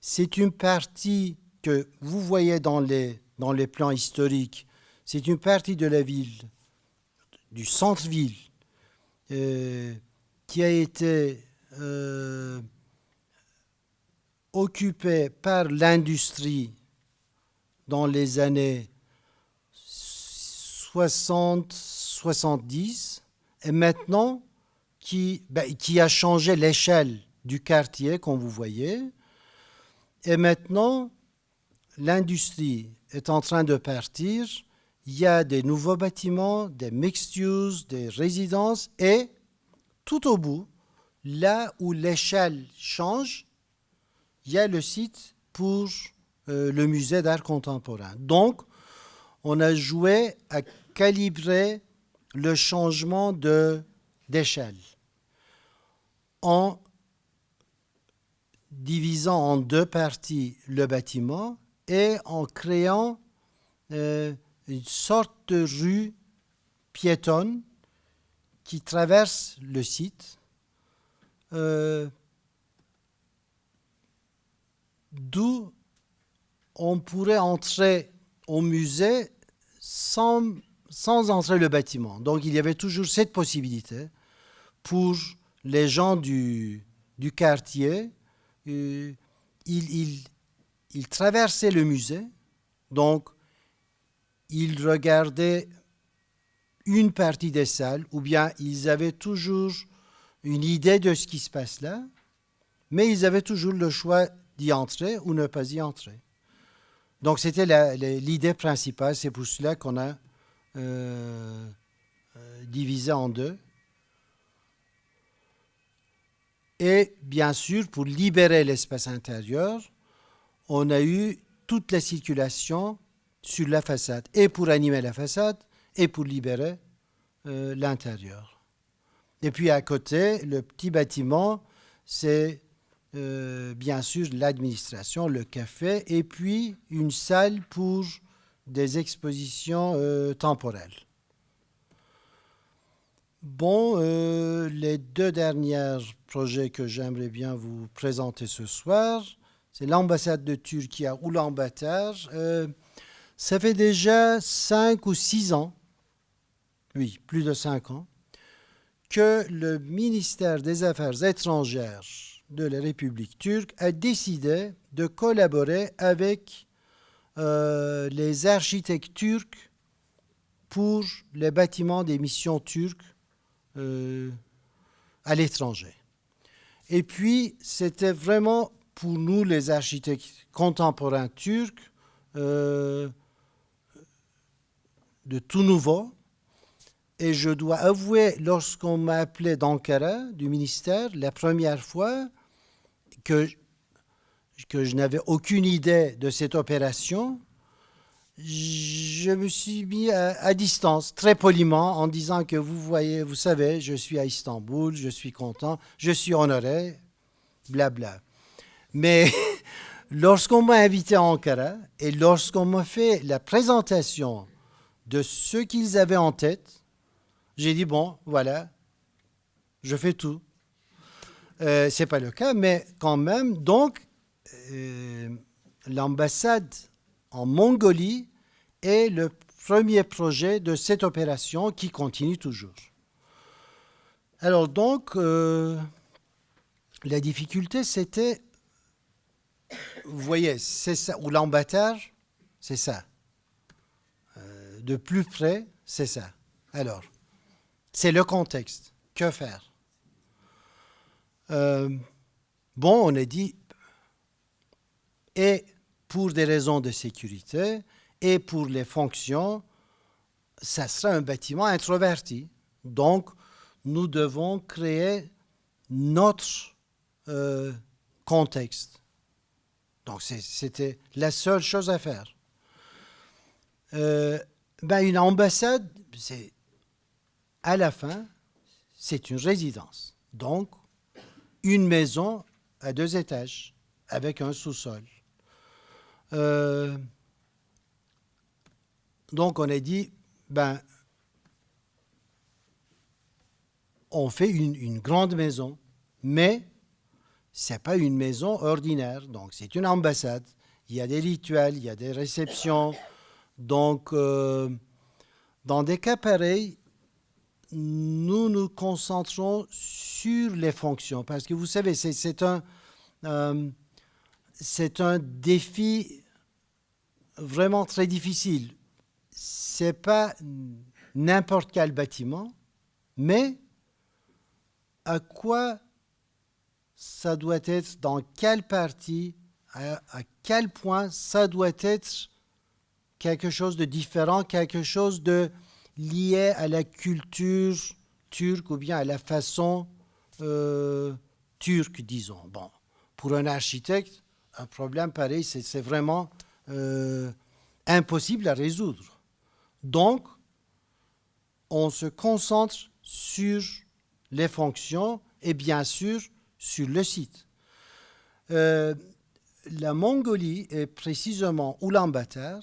c'est une partie que vous voyez dans les plans historiques. C'est une partie de la ville, du centre-ville, qui a été occupée par l'industrie dans les années 60-70 et maintenant qui a changé l'échelle du quartier, comme vous voyez. Et maintenant, l'industrie est en train de partir. Il y a des nouveaux bâtiments, des mixed use, des résidences et tout au bout, là où l'échelle change, il y a le site pour le musée d'art contemporain. Donc, on a joué à calibrer le changement d'échelle en divisant en 2 parties le bâtiment et en créant une sorte de rue piétonne qui traverse le site, d'où on pourrait entrer au musée sans entrer le bâtiment. Donc il y avait toujours cette possibilité pour les gens du quartier. Ils traversaient le musée, donc ils regardaient une partie des salles, ou bien ils avaient toujours une idée de ce qui se passe là, mais ils avaient toujours le choix d'y entrer ou ne pas y entrer. Donc c'était l'idée principale, c'est pour cela qu'on a divisé en deux. Et bien sûr, pour libérer l'espace intérieur, on a eu toute la circulation sur la façade, et pour animer la façade, et pour libérer l'intérieur. Et puis à côté, le petit bâtiment, c'est bien sûr l'administration, le café, et puis une salle pour des expositions temporelles. Bon, les deux derniers projets que j'aimerais bien vous présenter ce soir, c'est l'ambassade de Turquie à Ulaanbaatar. Ça fait déjà 5 ou 6 ans, oui, plus de 5 ans, que le ministère des Affaires étrangères de la République turque a décidé de collaborer avec les architectes turcs pour les bâtiments des missions turques à l'étranger. Et puis, c'était vraiment pour nous, les architectes contemporains turcs, de tout nouveau. Et je dois avouer, lorsqu'on m'a appelé d'Ankara, du ministère, la première fois, que je n'avais aucune idée de cette opération, je me suis mis à distance, très poliment, en disant que vous savez, je suis à Istanbul, je suis content, je suis honoré, blabla. Mais lorsqu'on m'a invité à Ankara et lorsqu'on m'a fait la présentation de ce qu'ils avaient en tête, j'ai dit, bon, voilà, je fais tout. Ce n'est pas le cas, mais quand même, donc, l'ambassade en Mongolie est le premier projet de cette opération qui continue toujours. Alors donc, la difficulté, c'était, vous voyez, c'est ça, Ulaanbaatar, c'est ça. De plus près, c'est ça. Alors, c'est le contexte. Que faire? Bon, on a dit, et pour des raisons de sécurité, et pour les fonctions, ça sera un bâtiment introverti. Donc, nous devons créer notre contexte. Donc, c'était la seule chose à faire. Une ambassade, à la fin, c'est une résidence. Donc, une maison à 2 étages, avec un sous-sol. Donc, on a dit, on fait une grande maison, mais ce n'est pas une maison ordinaire. Donc, c'est une ambassade. Il y a des rituels, il y a des réceptions. Donc, dans des cas pareils, nous nous concentrons sur les fonctions. Parce que vous savez, c'est un défi vraiment très difficile. Ce n'est pas n'importe quel bâtiment, mais à quoi ça doit être, dans quelle partie, à quel point ça doit être quelque chose de différent, quelque chose de lié à la culture turque ou bien à la façon turque, disons. Bon, pour un architecte, un problème pareil, c'est vraiment impossible à résoudre. Donc, on se concentre sur les fonctions et bien sûr sur le site. La Mongolie, et précisément Ulaanbaatar,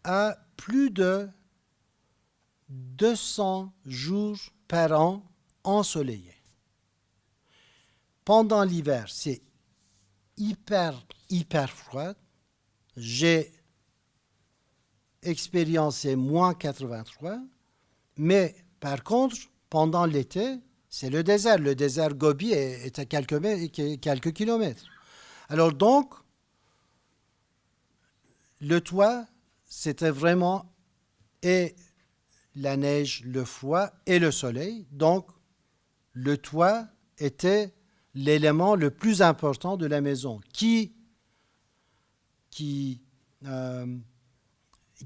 a plus de 200 jours par an ensoleillés. Pendant l'hiver, c'est hyper froid. J'ai expérimenté moins 83, mais par contre, pendant l'été, c'est le désert. Le désert Gobi est à quelques kilomètres. Alors donc, le toit, c'était vraiment et la neige, le froid et le soleil. Donc, le toit était l'élément le plus important de la maison qui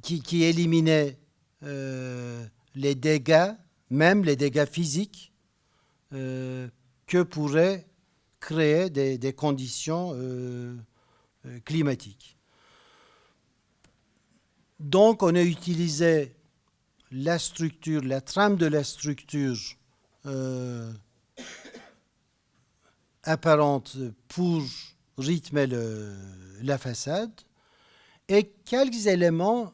qui éliminait les dégâts, même les dégâts physiques, que pourraient créer des conditions climatiques. Donc, on a utilisé la structure, la trame de la structure apparente pour rythmer la façade et quelques éléments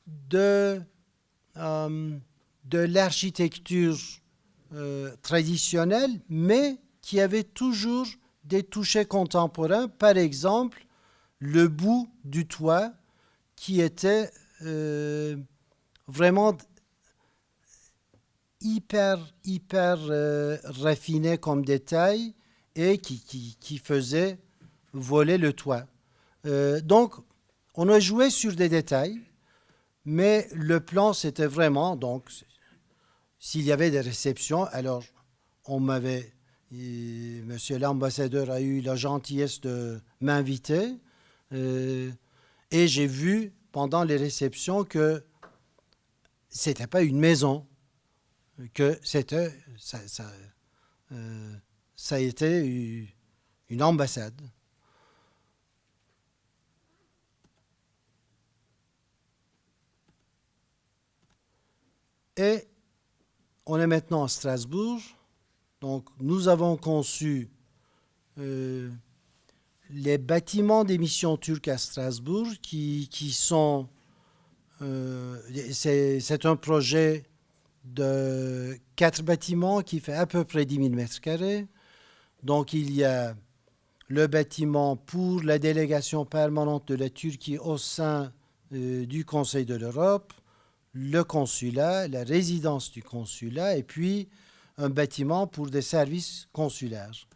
de l'architecture traditionnelle, mais qui avait toujours des touchés contemporains. Par exemple, le bout du toit qui était vraiment hyper raffiné comme détail et qui faisait voler le toit. Donc, on a joué sur des détails, mais le plan, c'était vraiment, donc, s'il y avait des réceptions, alors monsieur l'ambassadeur a eu la gentillesse de m'inviter, et j'ai vu pendant les réceptions que c'était pas une maison, que c'était, ça a été une ambassade. Et on est maintenant à Strasbourg. Donc, nous avons conçu les bâtiments des missions turques à Strasbourg qui sont... c'est un projet de 4 bâtiments qui fait à peu près 10 000 mètres carrés. Donc, il y a le bâtiment pour la délégation permanente de la Turquie au sein du Conseil de l'Europe, le consulat, la résidence du consulat, et puis un bâtiment pour des services consulaires.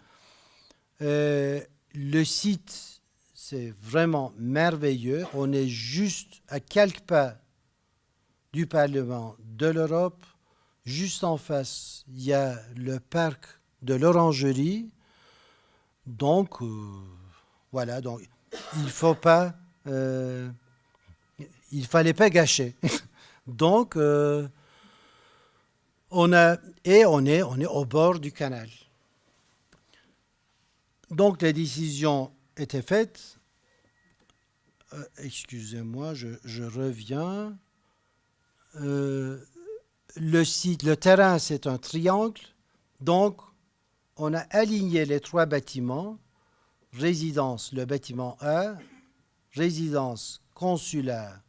Le site, c'est vraiment merveilleux. On est juste à quelques pas du Parlement de l'Europe. Juste en face, il y a le parc de l'Orangerie. Donc, voilà. Donc, il fallait pas gâcher. Donc, on est au bord du canal. Donc, les décisions étaient faites. Excusez-moi, je reviens. Le terrain, c'est un triangle. Donc, on a aligné les 3 bâtiments. Résidence, le bâtiment A, résidence consulaire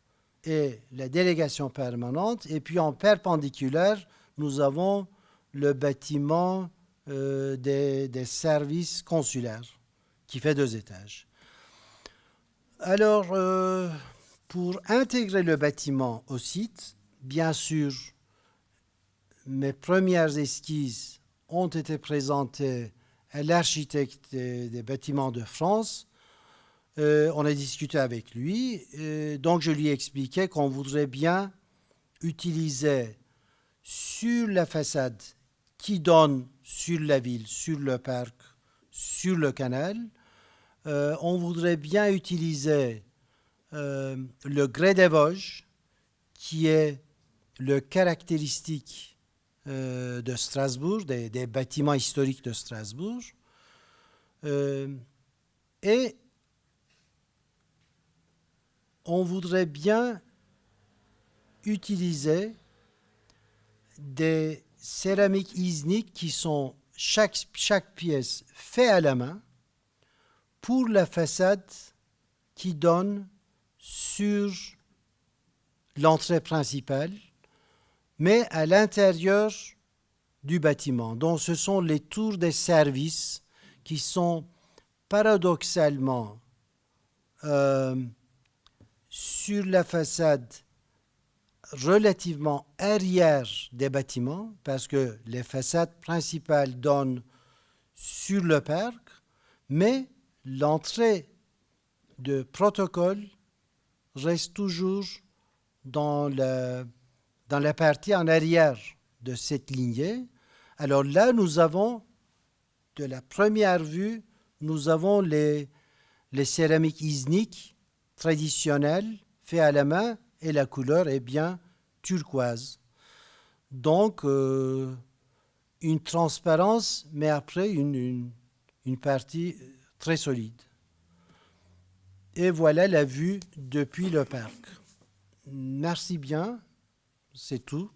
et la délégation permanente. Et puis en perpendiculaire, nous avons le bâtiment des services consulaires qui fait 2 étages. Alors, pour intégrer le bâtiment au site, bien sûr, mes premières esquisses ont été présentées à l'architecte des bâtiments de France. On a discuté avec lui, donc je lui ai expliqué qu'on voudrait bien utiliser sur la façade qui donne sur la ville, sur le parc, sur le canal, on voudrait bien utiliser le grès des Vosges, qui est le caractéristique de Strasbourg, des bâtiments historiques de Strasbourg, et on voudrait bien utiliser des céramiques izniques qui sont chaque pièce fait à la main pour la façade qui donne sur l'entrée principale, mais à l'intérieur du bâtiment. Donc, ce sont les tours des services qui sont paradoxalement sur la façade relativement arrière des bâtiments, parce que les façades principales donnent sur le parc, mais l'entrée de protocole reste toujours dans la partie en arrière de cette lignée. Alors là, nous avons, de la première vue, nous avons les céramiques izniques traditionnelles, faites à la main, et la couleur est bien turquoise. Donc, une transparence, mais après une partie très solide. Et voilà la vue depuis le parc. Merci bien, c'est tout.